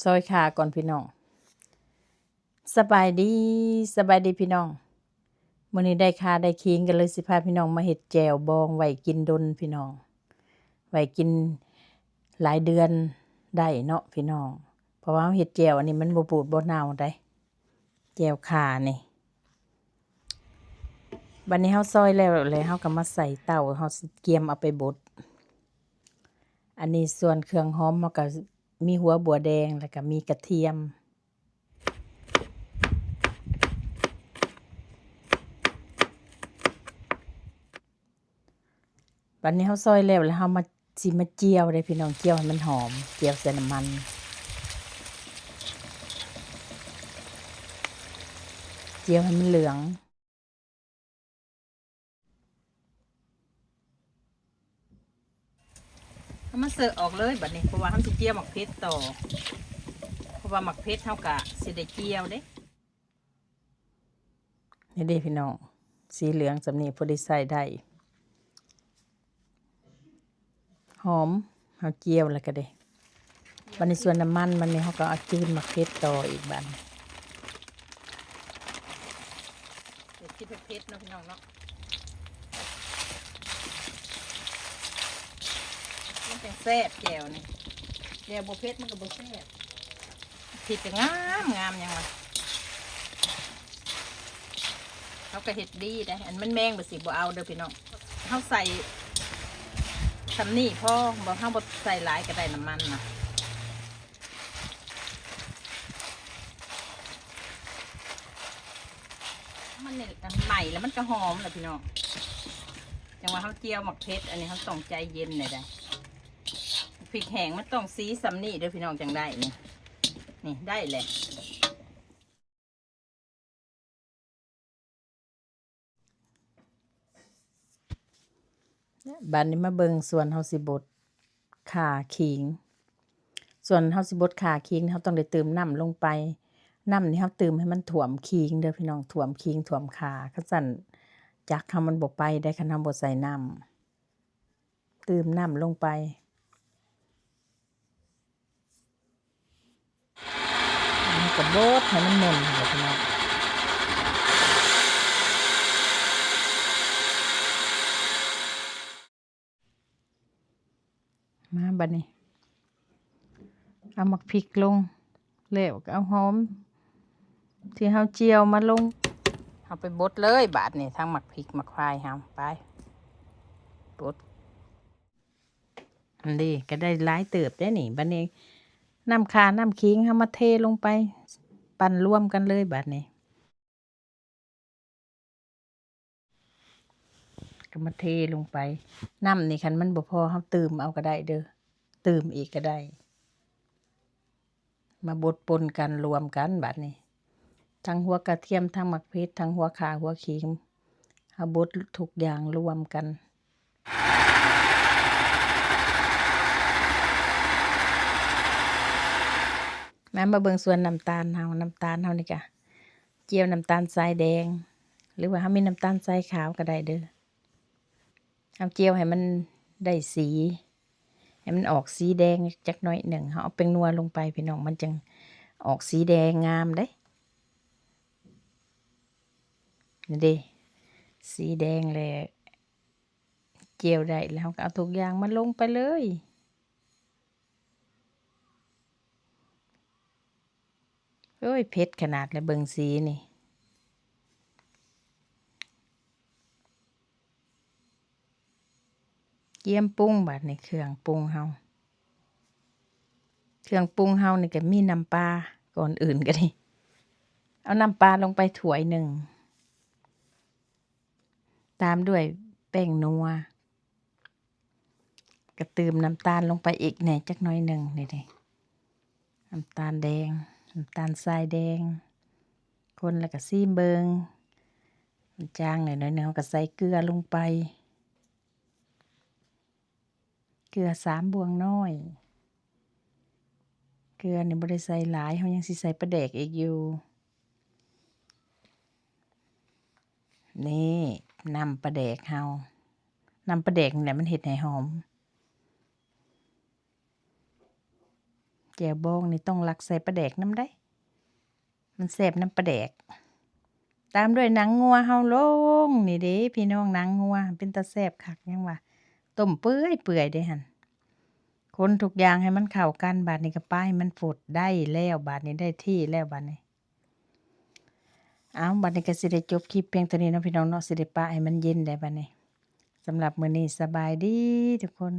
ซอยขาก่อนพี่น้องสบายดีพี่น้องมื้อนี้ได้คาได้คิงกันเลยสิพาพี่น้องมาเฮ็ดแจ่วบองไว้กินดนพี่น้องไว้กินหลายเดือนได้เนาะพี่น้องเพราะว่าเฮ็ดแจ่วอันนี้มันบ่บูดบ่เน่าได้แจ่วข่านี่บัดนี้เฮาซอยแล้วเฮาก็มาใส่เตาเฮาสิเกียมเอาไปบดอันนี้ส่วนเครื่องหอมเฮาก็มีหัวบัวแดงแล้วก็มีกระเทียมบัดนี้เฮาซอยแล้วเฮามาสิมาเจียวเด้พี่น้องเจียวให้มันหอมเจียวใส่น้ำมันเจียวให้มันเหลืองเอามาเสิร์ฟออกเลยบัดนี้เพราะว่าเฮาสิเจียวหมักเพชรต่อเพราะว่าหมักเพชรเฮาก็สิได้เจียวเด้นี่เด้พี่น้องสีเหลืองสำนี้พอดีใส่ได้หอมเฮาเจียวแล้วก็เด้บัดนี้ส่วนน้ำมันมันนี่เฮาก็เอาจืนหมักเพชรต่ออีกบัดเดี๋ยวกินเพชรเนาะพี่น้องเนาะมันจังแซ่บแจ่วนี่แจ่วบ่เผ็ดมันก็บ่แซ่บเผ็ดก็งามหยังวะเขาก็เฮ็ดดีได้อันมันแมงบ่สิบ่เอาเด้อพี่น้องเฮาใส่ซำนี้พอบ่เฮาบ่ใส่หลายก็ได้น้ำมันนะมันนี่ใหม่แล้วมันก็หอมแหละพี่น้องจังว่าเฮาเจียวหมักเพชรอันนี้เฮาต้องใจเย็นหน่อยได้พริกแห้งมันต้องสีซำนี้เด้อพี่น้องจังได้นี่ได้แหละบัดนี้มาเบิ่งส่วนเฮาสิบดข่าขิงส่วนเฮาสิบดข่าขิงเฮาต้องได้เติมน้ำลงไปน้ำนี่เฮาเติมให้มันท่วมขิงเด้อพี่น้องท่วมขิงท่วมข่าคันซั่นจักเฮามันบ่ไปได้คันเฮาบ่ใส่น้ำเติมน้ำลงไปแล้วก็บดให้มันหมุนค่ะพี่น้องมาบัดนี้เอาหมักพริกลงแล้วก็เอาหอมที่เฮาเจียวมาลงเอาไปบดเลยบาดนี้ทั้งหมักพริกหมักควายเฮาไปบดอันนี้ก็ได้หลายเติบได้นี่บัดนี้น้ำข่าน้ำขิงเฮามาเทลงไปปั่นรวมกันเลยบาดนี้ก็มาเทลงไปน้ำนี่คันมันบ่พอเฮาเติมเอาก็ได้เด้อเติมอีกก็ได้มาบดปนกันรวมกันบาดนี้ทั้งหัวกระเทียมทั้งหมักเพชรทั้งหัวข่าหัวขิงเฮาบดทุกอย่างรวมกันมาเบิ่งส่วนน้ำตาลเฮานี่กะเจียวน้ำตาลทรายแดงหรือว่าเฮามีน้ำตาลทรายขาวก็ได้เด้อเอาเจียวให้มันได้สีให้มันออกสีแดงจักหน่อยหนึ่งเฮาเอาเป็นนัวลงไปพี่น้องมันจังออกสีแดงงามเด้นี่เด้สีแดงเลยเจียวได้แล้วก็เอาทุกอย่างมาลงไปเลยโอ้ยเผ็ดขนาดเลยเบิ่งสีนี่เกียมปรุงบาดนี่เครื่องปรุงเฮานี่ก็มีน้ำปลาก่อนอื่นก็ได้เอาน้ำปลาลงไปถ้วยหนึ่งตามด้วยแป้งนัวก็เติมน้ำตาลลงไปอีกแหน่จักหน่อยหนึ่งนี่เด้น้ำตาลแดงน้ำตาลทรายแดงคนแล้วก็ซีมเบิงมันจางหน่อยหนึ่งก็ใส่เกลือลงไปเกลือ3 บวงน้อยเกลือนี่บ่ได้ใส่หลายเฮายังสิใส่ปลาแดกอีกอยู่นี่น้ำปลาแดกเฮาน้ำปลาแดกนี่แหละมันเฮ็ดให้หอม แจ่วบองนี่ต้องรักใส่ปลาแดกน้ำได้มันแซ่บน้ำปลาแดกตามด้วยหนังงัวเฮาลงนี่เด้พี่น้องหนังงัวเป็นตาแซ่บคักยังว่าต้มเปื่อยๆเด้หั่นคนทุกอย่างให้มันเข้ากันบาดนี้ก็ป้ายมันฝดได้แล้วบาดนี้ได้ที่แล้วบาดนี้บัดนี้ก็สิได้จบคลิปเพียงเท่านี้เนาะพี่น้องเนาะสิได้ปะให้มันเย็นได้บัดนี้สำหรับมื้อนี้สบายดีทุกคน